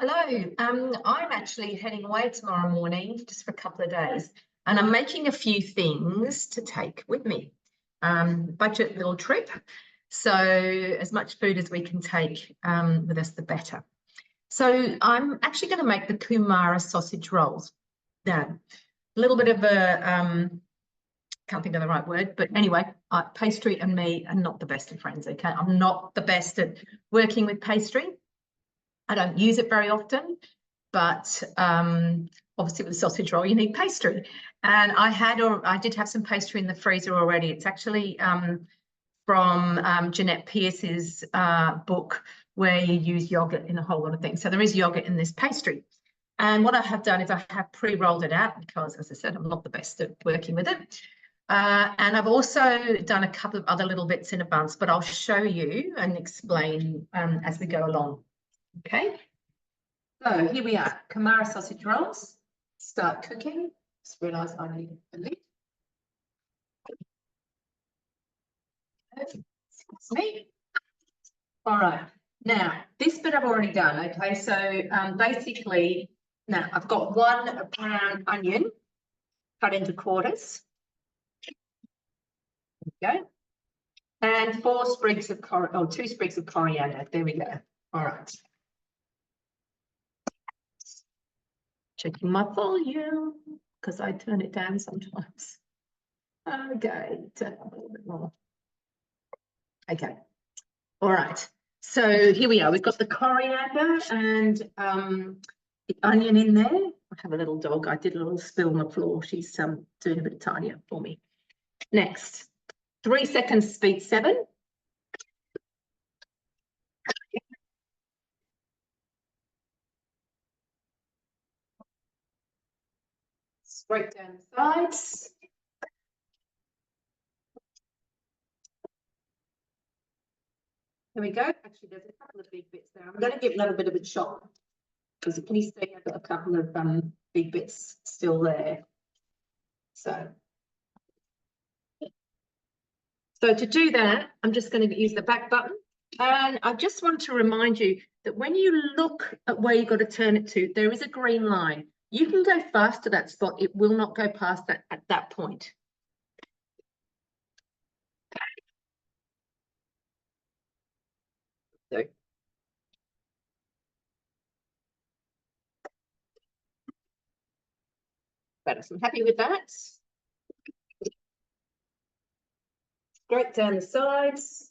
Hello, I'm actually heading away tomorrow morning just for a couple of days, and I'm making a few things to take with me. Budget little trip, so as much food as we can take with us, the better. So I'm actually going to make the Kumara sausage rolls. Now, a little bit of a, can't think of the right word, but anyway, pastry and me are not the best of friends, okay? I'm not the best at working with pastry. I don't use it very often, but obviously with a sausage roll, you need pastry. And I did have some pastry in the freezer already. It's actually from Jeanette Pierce's book, where you use yogurt in a whole lot of things. So there is yogurt in this pastry. And what I have done is I have pre-rolled it out because, as I said, I'm not the best at working with it. And I've also done a couple of other little bits in advance, but I'll show you and explain as we go along. Okay, so here we are, Kumara sausage rolls. Start cooking. Just realised I need a lid. Excuse me. All right, now this bit I've already done. Okay, so basically, now I've got one brown onion cut into quarters. There we go. And two sprigs of coriander. There we go. All right. Checking my volume because I turn it down sometimes. Okay, turn it up a little bit more. Okay, all right. So here we are. We've got the coriander and the onion in there. I have a little dog. I did a little spill on the floor. She's doing a bit of tidy up for me. Next, 3 seconds, speed 7. Straight down the sides. There we go. Actually, there's a couple of big bits there. I'm going to give a little bit of a chop because can you see I've got a couple of big bits still there. So to do that, I'm just going to use the back button. And I just want to remind you that when you look at where you've got to turn it to, there is a green line. You can go fast to that spot. It will not go past that at that point. So, I'm happy with that. Straight down the sides.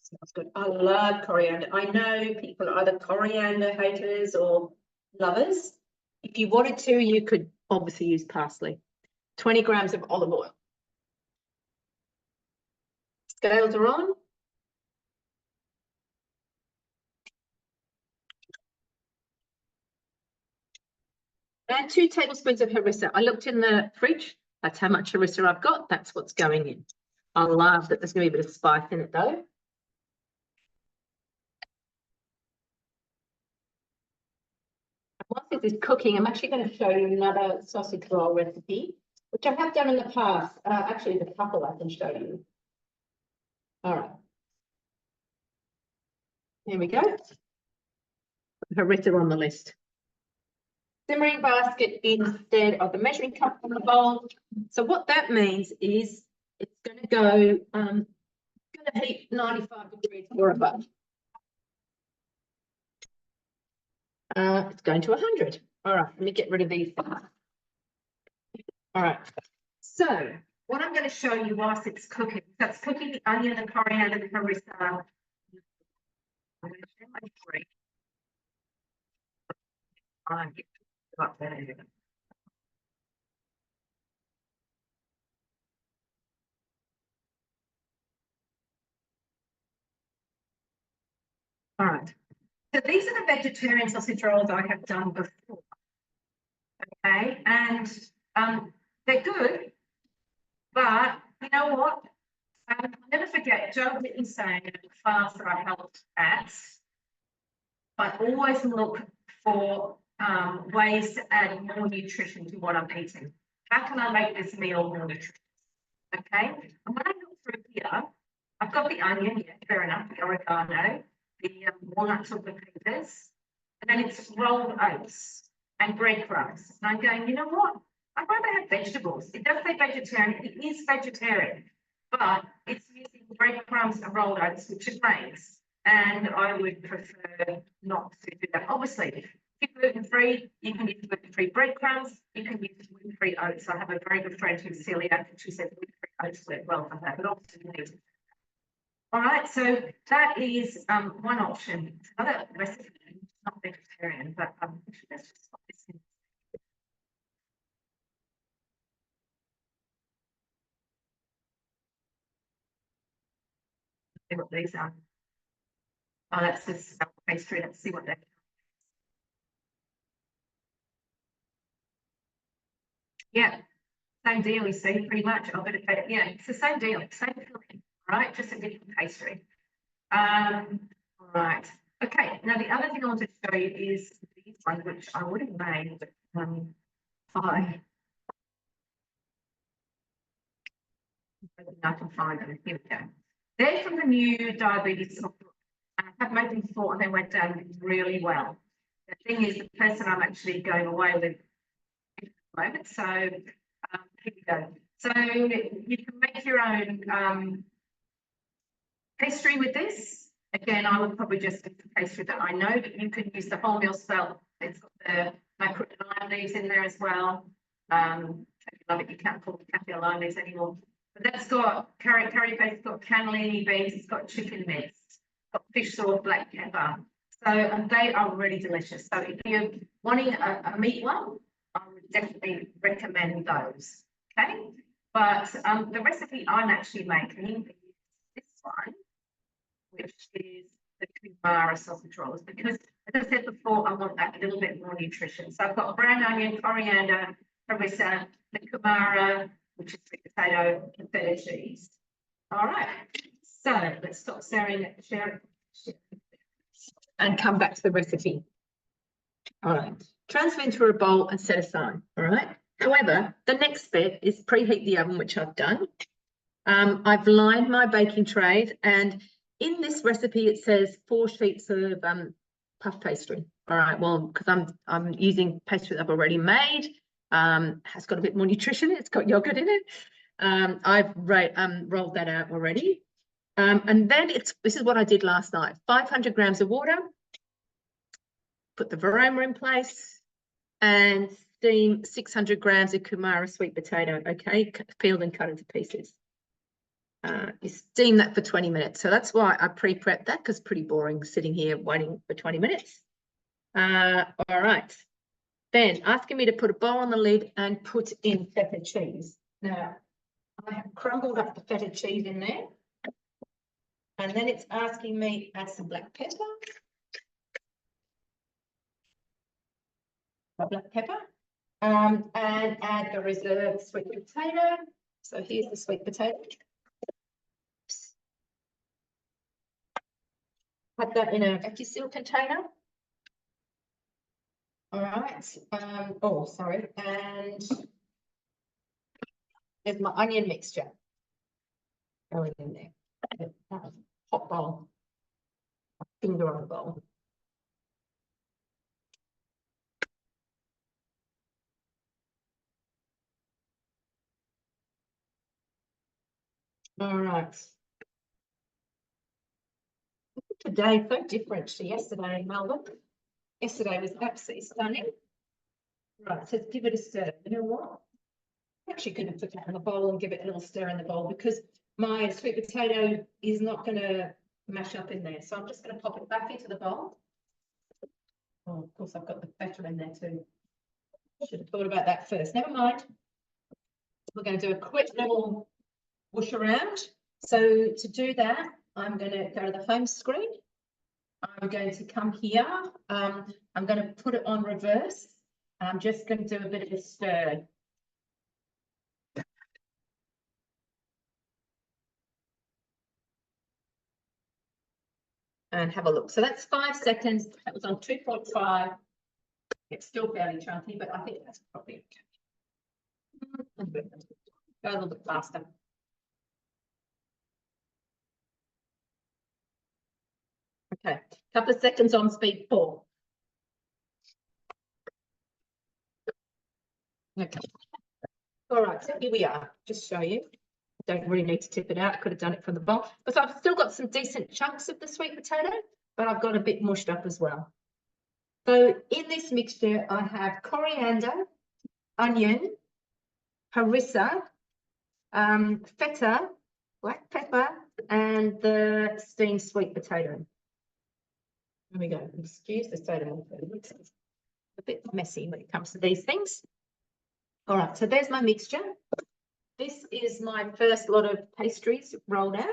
Smells good. I love coriander. I know people are either coriander haters or lovers. If you wanted to, you could obviously use parsley. 20 grams of olive oil. Scales are on. And 2 tablespoons of harissa. I looked in the fridge. That's how much harissa I've got. That's what's going in. I love that there's going to be a bit of spice in it though. Whilst this is cooking, I'm actually going to show you another sausage roll recipe, which I have done in the past. Actually, there's a couple I can show you. All right. Here we go. Harissa on the list. Simmering basket instead of the measuring cup on the bowl. So what that means is it's going to go, going to heat 95 degrees or above. It's going to 100. All right, let me get rid of these. All right. So what I'm going to show you whilst it's cooking, that's cooking the onion, the coriander, the harissa. I'm going to share my screen. All right. So these are the vegetarian sausage rolls I have done before. Okay, and they're good, but you know what? I'll never forget Joe Whitton saying at the class that I helped at, I always look for ways to add more nutrition to what I'm eating. How can I make this meal more nutritious? Okay, and when I look through here, I've got the onion, yeah, fair enough, the oregano, the walnuts or the pecans, and then it's rolled oats and breadcrumbs. And I'm going, you know what? I'd rather have vegetables. It does say vegetarian. It is vegetarian, but it's using breadcrumbs and rolled oats, which are grains. And I would prefer not to do that. Obviously, if you're gluten-free, you can use gluten-free breadcrumbs. You can use gluten-free oats. I have a very good friend who's celiac, and she said gluten-free oats work well for her, but obviously you need to. All right, so that is one option. Another recipe, not vegetarian, but actually let's just stop this in. See what these are. Oh, that's just pastry. Let's see what they're. Yeah, same deal, you see, pretty much. I'll bet it, yeah, it's the same deal, same filling, right? Just a different pastry. All right. Okay, now the other thing I want to show you is these ones, which I would have made, but I can find them. Here we go. They're from the new diabetes cookbook. I have made them before and they went down really well. The thing is, the person I'm actually going away with at the moment, so here we go. So you can make your own pastry with this. Again, I would probably just use the pastry that I know, but you can use the wholemeal spelt. It's got the mackerel lime leaves in there as well. If you love it, you can't call it caviar lime leaves anymore. But that's got curry paste, it's got cannellini beans, it's got chicken mix, it's got fish sauce, black pepper. So they are really delicious. So if you're wanting a meat one, I would definitely recommend those. Okay, but the recipe I'm actually making is this one, which is the Kumara sausage rolls, because as I said before, I want that little bit more nutrition. So I've got a brown onion, coriander, harissa, the Kumara, which is sweet potato, and feta cheese. All right, so let's stop sharing and come back to the recipe. All right, transfer into a bowl and set aside. All right. However, the next bit is preheat the oven, which I've done. I've lined my baking tray, and in this recipe it says 4 sheets of puff pastry. All right, well, because I'm using pastry that I've already made, has got a bit more nutrition. It's got yogurt in it. I've rolled that out already, and then this is what I did last night: 500 grams of water. Put the varoma in place, and steam 600 grams of Kumara sweet potato. Okay, peeled and cut into pieces. You steam that for 20 minutes. So that's why I pre-prepped that, because it's pretty boring sitting here waiting for 20 minutes. All right. Then asking me to put a bowl on the lid and put in feta cheese. Now, I have crumbled up the feta cheese in there. And then it's asking me to add some black pepper. And add the reserved sweet potato. So here's the sweet potato. Put that in a vacuum seal container. All right. Oh, sorry. And there's my onion mixture going in there. Hot bowl. Finger on the bowl. All right. Today, so different to yesterday in Melbourne. Yesterday was absolutely stunning. Right, so let's give it a stir. You know what? I'm actually going to put that in the bowl and give it a little stir in the bowl, because my sweet potato is not going to mash up in there. So I'm just going to pop it back into the bowl. Oh, of course, I've got the feta in there too. Should have thought about that first. Never mind. We're going to do a quick little whoosh around. So to do that, I'm going to go to the home screen. I'm going to come here. I'm going to put it on reverse. I'm just going to do a bit of a stir. And have a look. So that's 5 seconds. That was on 2.5. It's still fairly chunky, but I think that's probably okay. Go a little bit faster. Okay, couple of seconds on speed 4. Okay. All right, so here we are. Just show you. Don't really need to tip it out. Could have done it from the bottom. But I've still got some decent chunks of the sweet potato, but I've got a bit mushed up as well. So in this mixture, I have coriander, onion, harissa, feta, black pepper, and the steamed sweet potato. There we go. Excuse the state of my food. It's a bit messy when it comes to these things. All right, so there's my mixture. This is my first lot of pastries rolled out.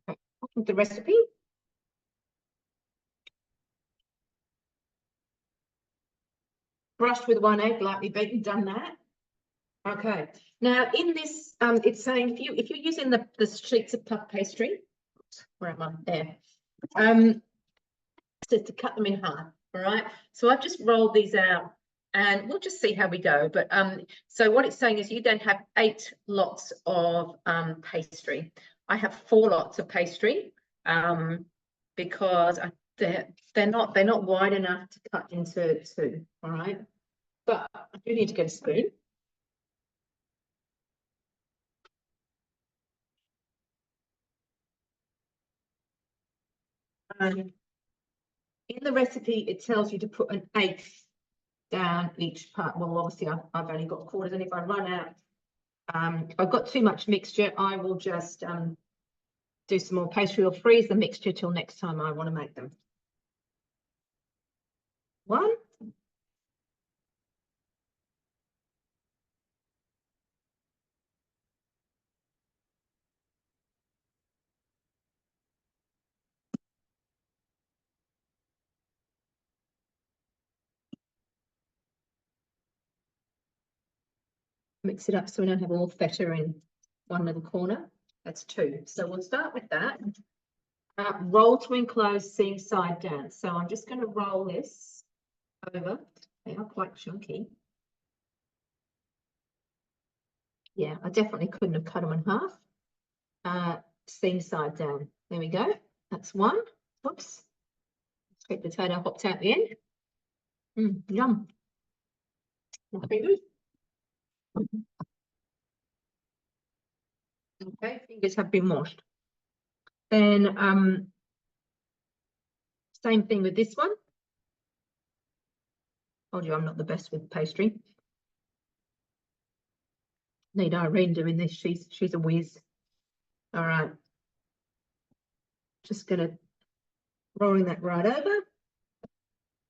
Okay, with the recipe. Brushed with 1 egg, lightly beaten, done that. Okay, now in this, it's saying if you're using the sheets of puff pastry, where am I? There. So to cut them in half, all right? So I've just rolled these out and we'll just see how we go. But so what it's saying is you then have 8 lots of pastry. I have 4 lots of pastry because they're not wide enough to cut into 2, all right? But I do need to get a spoon. In the recipe, it tells you to put 1/8 down each part. Well, obviously, I've only got quarters, and if I run out, if I've got too much mixture, I will just do some more pastry or freeze the mixture till next time I want to make them. 1. Mix it up so we don't have all feta in one little corner. That's 2. So we'll start with that. Roll to enclose seam side down. So I'm just going to roll this over. They are quite chunky. Yeah, I definitely couldn't have cut them in half. Seam side down. There we go. That's 1. Whoops. Sweet potato hopped out the end. Yum. Okay, fingers have been washed. Then same thing with this one. Told you I'm not the best with pastry. Need Irene doing this. She's a whiz. All right. Just gonna rolling that right over.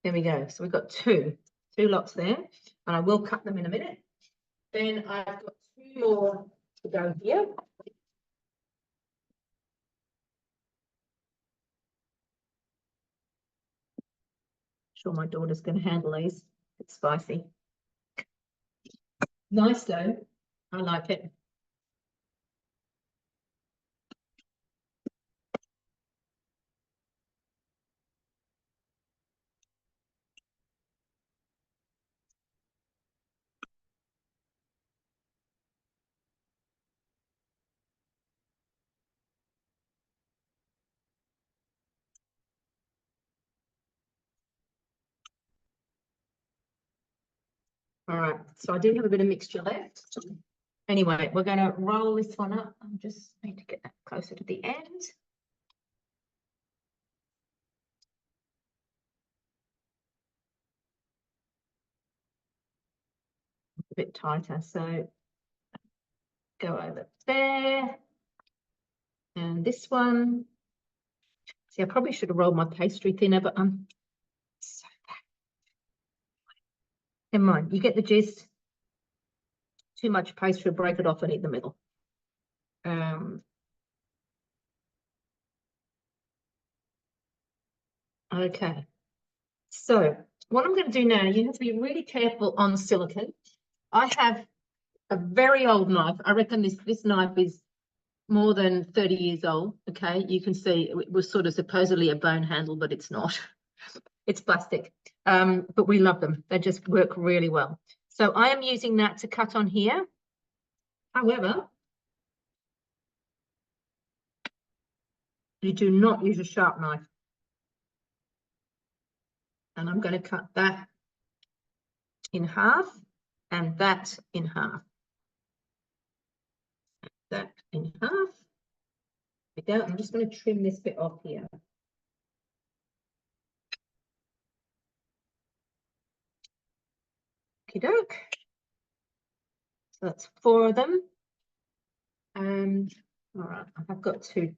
There we go. So we've got 2 lots there, and I will cut them in a minute. Then I've got 2 more to go here. Sure, my daughter's going to handle these. It's spicy. Nice though. I like it. All right, so I do have a bit of mixture left. Anyway, we're going to roll this one up. I just need to get that closer to the end. A bit tighter, so go over there. And this one. See, I probably should have rolled my pastry thinner, but I'm so bad. Never mind, you get the gist. Too much pastry, break it off and eat the middle. Okay, so what I'm going to do now, you have to be really careful on silicone. I have a very old knife. I reckon this knife is more than 30 years old. Okay, you can see it was sort of supposedly a bone handle, but it's not. It's plastic, but we love them. They just work really well. So I am using that to cut on here. However, You do not use a sharp knife. And I'm going to cut that in half and that in half. That in half. There we go. I'm just going to trim this bit off here. Okie doke. So that's 4 of them. And all right, I've got two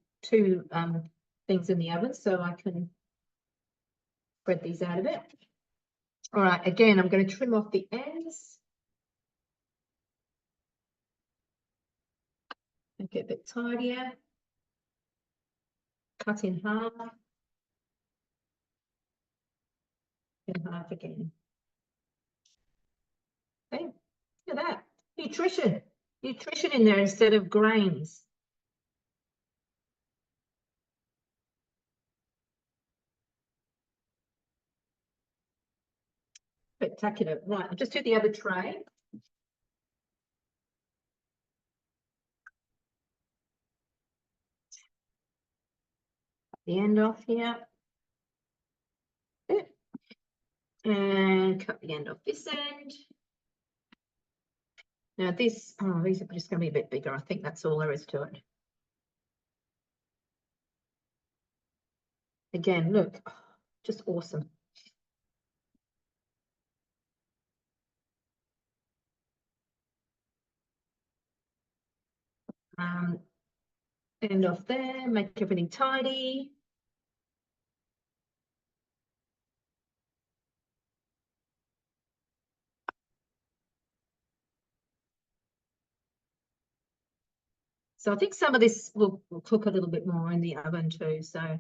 things in the oven, so I can spread these out a bit. All right, again, I'm going to trim off the ends. Make it a bit tidier. Cut in half. In half again. Okay, look at that. Nutrition. Nutrition in there instead of grains. Spectacular. Right, I'll just do the other tray. The end off here. And cut the end off this end. Now this, oh, these are just going to be a bit bigger. I think that's all there is to it. Again, look, just awesome. End off there, make everything tidy. So I think some of this will cook a little bit more in the oven too. So,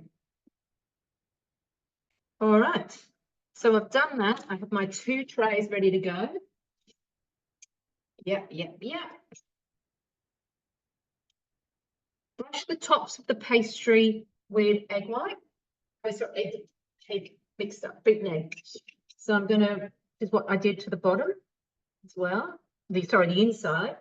all right. So I've done that. I have my 2 trays ready to go. Yep. Brush the tops of the pastry with egg white. Oh, sorry, egg mixed up, beaten egg. So I'm gonna, is what I did to the bottom as well. The inside.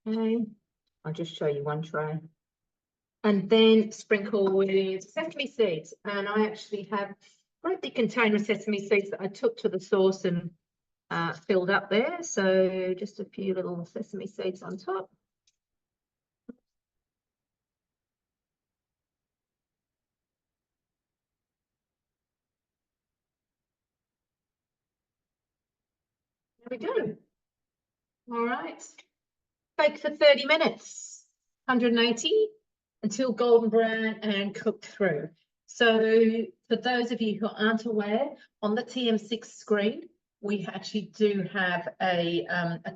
Okay, I'll just show you one tray. And then sprinkle with sesame seeds. And I actually have a great big container of sesame seeds that I took to the sauce and filled up there. So just a few little sesame seeds on top. There we go. All right. Bake for 30 minutes, 180 until golden brown and cooked through. So for those of you who aren't aware, on the TM6 screen, we actually do have a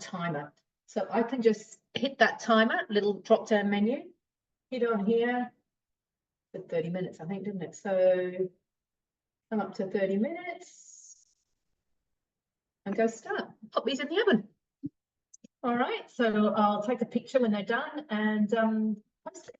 timer. So I can just hit that timer, little drop down menu, hit on here for 30 minutes, I think, didn't it? So come up to 30 minutes and go start. Pop these in the oven. All right, so I'll take a picture when they're done and post it.